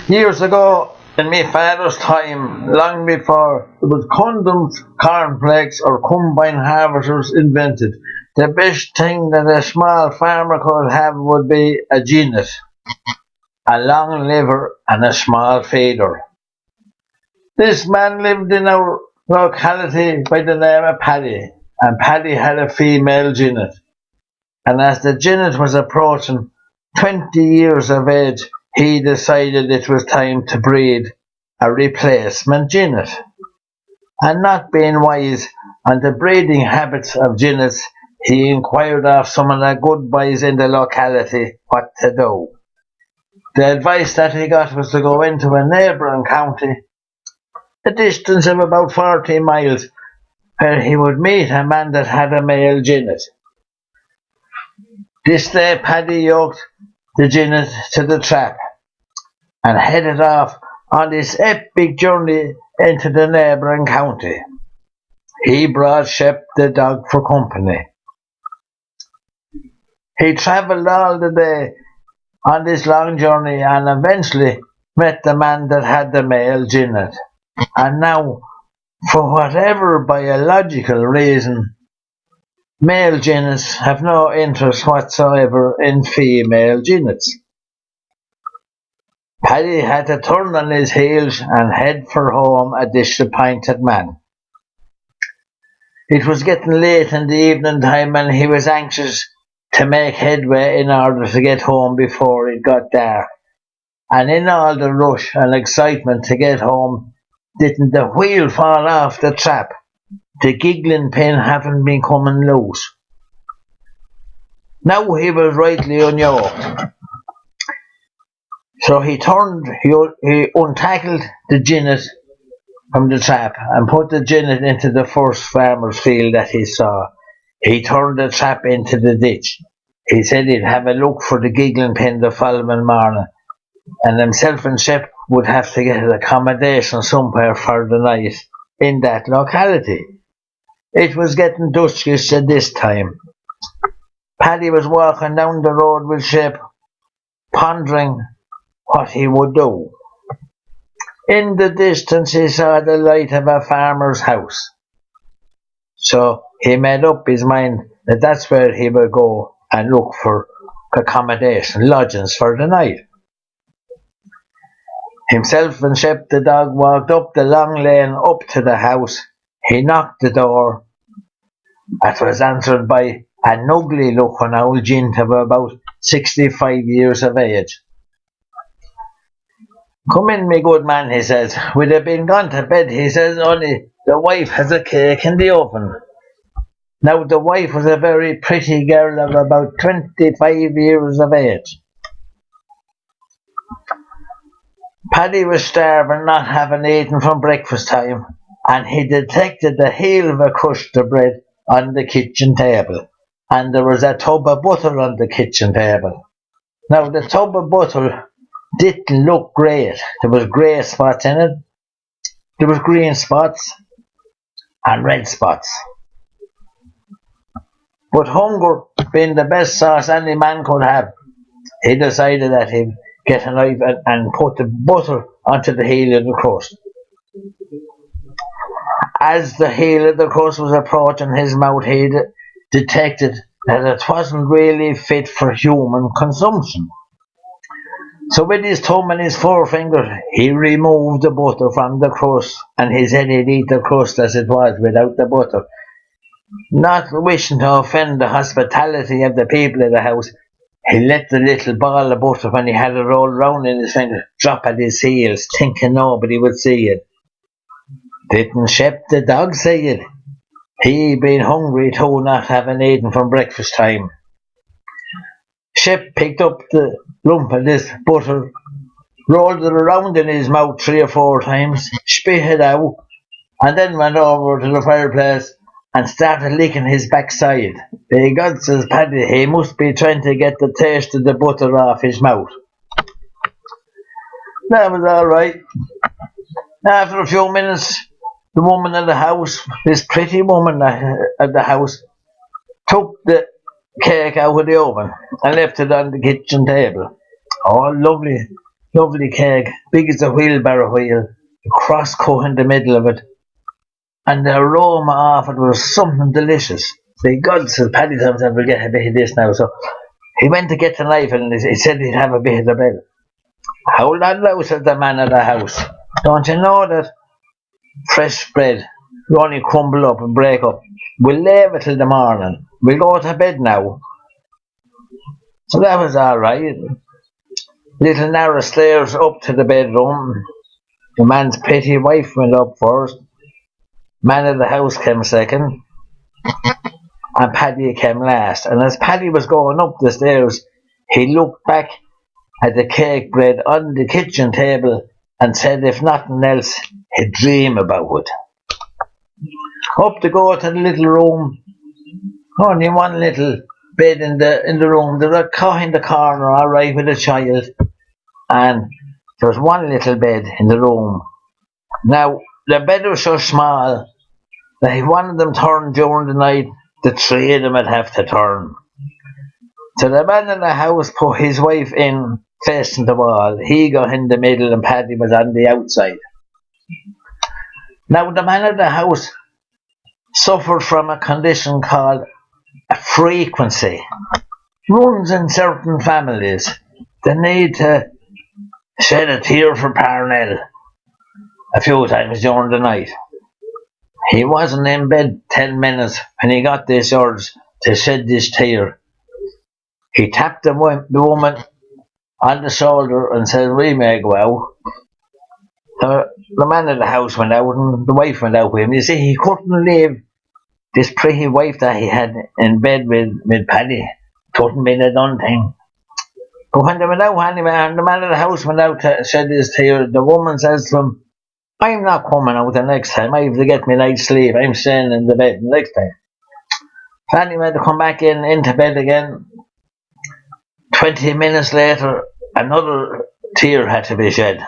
Years ago, in my father's time, long before there was condoms, cornflakes, or combine harvesters invented, the best thing that a small farmer could have would be a Jennet, a long liver and a small feeder. This man lived in our locality by the name of Paddy, and Paddy had a female Jennet. And as the Jennet was approaching 20 years of age, he decided it was time to breed a replacement Jennet. And not being wise on the breeding habits of Jennets, he inquired of some of the good boys in the locality what to do. The advice that he got was to go into a neighbouring county, a distance of about 40 miles, where he would meet a man that had a male Jennet. This day Paddy yoked the Jennet to the trap and headed off on this epic journey into the neighbouring county. He brought Shep the dog for company. He travelled all the day on this long journey and eventually met the man that had the male Jennet. And now, for whatever biological reason, male Jennets have no interest whatsoever in female Jennets. Paddy had to turn on his heels and head for home a disappointed man. It was getting late in the evening time and he was anxious to make headway in order to get home before it got dark. And in all the rush and excitement to get home, didn't the wheel fall off the trap, the giggling pin having been coming loose. Now he was rightly unyoked. So he untackled the Jennet from the trap and put the Jennet into the first farmer's field that he saw. He turned the trap into the ditch. He said he'd have a look for the giggling pin the following morning, and himself and Shep would have to get accommodation somewhere for the night in that locality. It was getting duskish at this time. Paddy was walking down the road with Shep, pondering what he would do. In the distance he saw the light of a farmer's house. So he made up his mind that that's where he would go and look for accommodation, lodgings for the night. Himself and Shep the dog walked up the long lane up to the house. He knocked the door. It was answered by an ugly looking old gent of about 65 years of age. "Come in, me good man," he says. "We'd have been gone to bed," he says, "only the wife has a cake in the oven." Now the wife was a very pretty girl of about 25 years of age. Paddy was starving, not having eaten from breakfast time, and he detected the heel of a crust of bread on the kitchen table, and there was a tub of butter on the kitchen table. Now the tub of butter didn't look great. There was grey spots in it, there was green spots and red spots. But hunger being the best sauce any man could have, he decided that he'd get a knife and put the butter onto the heel of the crust. As the heel of the crust was approaching his mouth, he detected that it wasn't really fit for human consumption. So with his thumb and his forefinger, he removed the butter from the crust, and he said he'd eat the crust as it was without the butter. Not wishing to offend the hospitality of the people of the house, he let the little ball of butter, when he had it rolled round in his finger, drop at his heels, thinking nobody would see it. Didn't Shep the dog see it? He been hungry too, not having eaten from breakfast time. Shep picked up the lump of this butter, rolled it around in his mouth 3 or 4 times, spit it out, and then went over to the fireplace and started licking his backside. "By God," says Paddy, "he must be trying to get the taste of the butter off his mouth." That was all right. After a few minutes, the woman of the house, this pretty woman of the house, took the cake out of the oven and left it on the kitchen table. "Oh, lovely, Lovely cake, big as a wheelbarrow wheel, a cross cut in the middle of it, and the aroma of it was something delicious. So God said, Paddy to himself, we'll get a bit of this now. So he went to get the knife and he said he'd have a bit of the bread. Hold on now, said the man of the house. Don't you know that fresh bread will only crumble up and break up? We'll leave it till the morning. We'll go to bed now. So that was all right. Little narrow stairs up to the bedroom. The man's pretty wife went up first. Man of the house came second. And Paddy came last. And as Paddy was going up the stairs, he looked back at the cake bread on the kitchen table and said if nothing else, he'd dream about it. Up to go to the little room. Only one little bed in the room. There was a cot in the corner, all right, with a child. And there was one little bed in the room. Now, the bed was so small that if one of them turned during the night, the three of them would have to turn. So the man in the house put his wife in facing the wall. He got in the middle and Paddy was on the outside. Now, the man of the house suffered from a condition called a frequency. Runs in certain families. They need to shed a tear for Parnell a few times during the night. He wasn't in bed 10 minutes when he got this urge to shed this tear. He tapped the woman on the shoulder and said, we may go out. The man in the house went out and the wife went out with him. You see, he couldn't leave this pretty wife that he had in bed with Paddy. Couldn't be a done thing. But when they went out anyway, and the man in the house went out to shed his tear, the woman says to him, I'm not coming out the next time. I have to get me night's sleep. I'm staying in the bed the next time. So anyway, to come back into bed again. 20 minutes later, another tear had to be shed.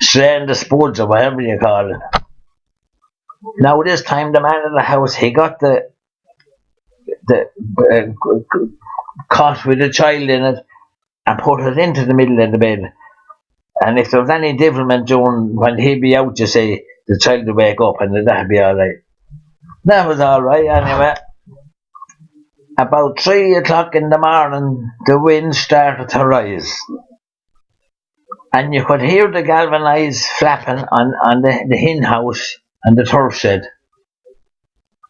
Strain the spuds or whatever you call it. Now this time the man in the house, he got the cot with the child in it and put it into the middle of the bed. And if there was any devilment during when he'd be out, you see, the child would wake up and that'd be alright. That was alright anyway. About 3 o'clock in the morning, the wind started to rise. And you could hear the galvanised flapping on the hen house and the turf shed.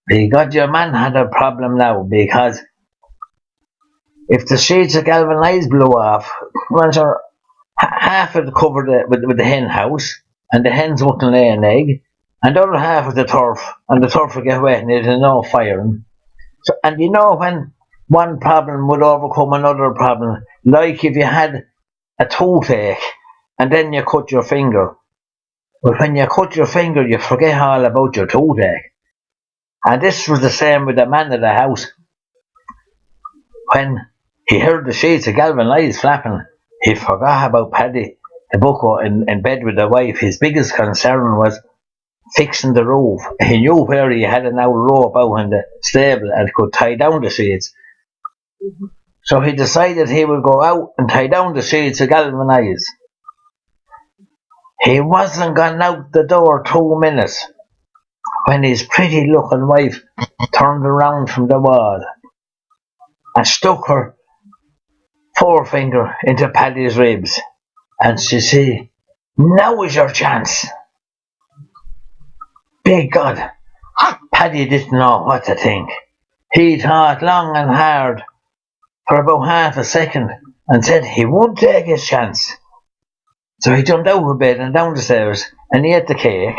Because your man had a problem now, because if the sheets of galvanised blew off, well, sure, half it covered with the hen house, and the hens wouldn't lay an egg, and the other half of the turf, and the turf would get wet and there'd no firing. So, and you know when one problem would overcome another problem, like if you had a toothache and then you cut your finger. But when you cut your finger, you forget all about your toothache. And this was the same with the man of the house. When he heard the sheets of galvanised flapping, he forgot about Paddy, the bucko, in bed with the wife. His biggest concern was fixing the roof. He knew where he had an old rope out in the stable and could tie down the sheets. So he decided he would go out and tie down the sheets of galvanised. He wasn't gone out the door 2 minutes when his pretty looking wife turned around from the wall and stuck her forefinger into Paddy's ribs, and she said, now is your chance. Big God, Paddy didn't know what to think. He thought long and hard for about half a second and said he would take his chance. So he jumped out of bed and down the stairs and he ate the cake.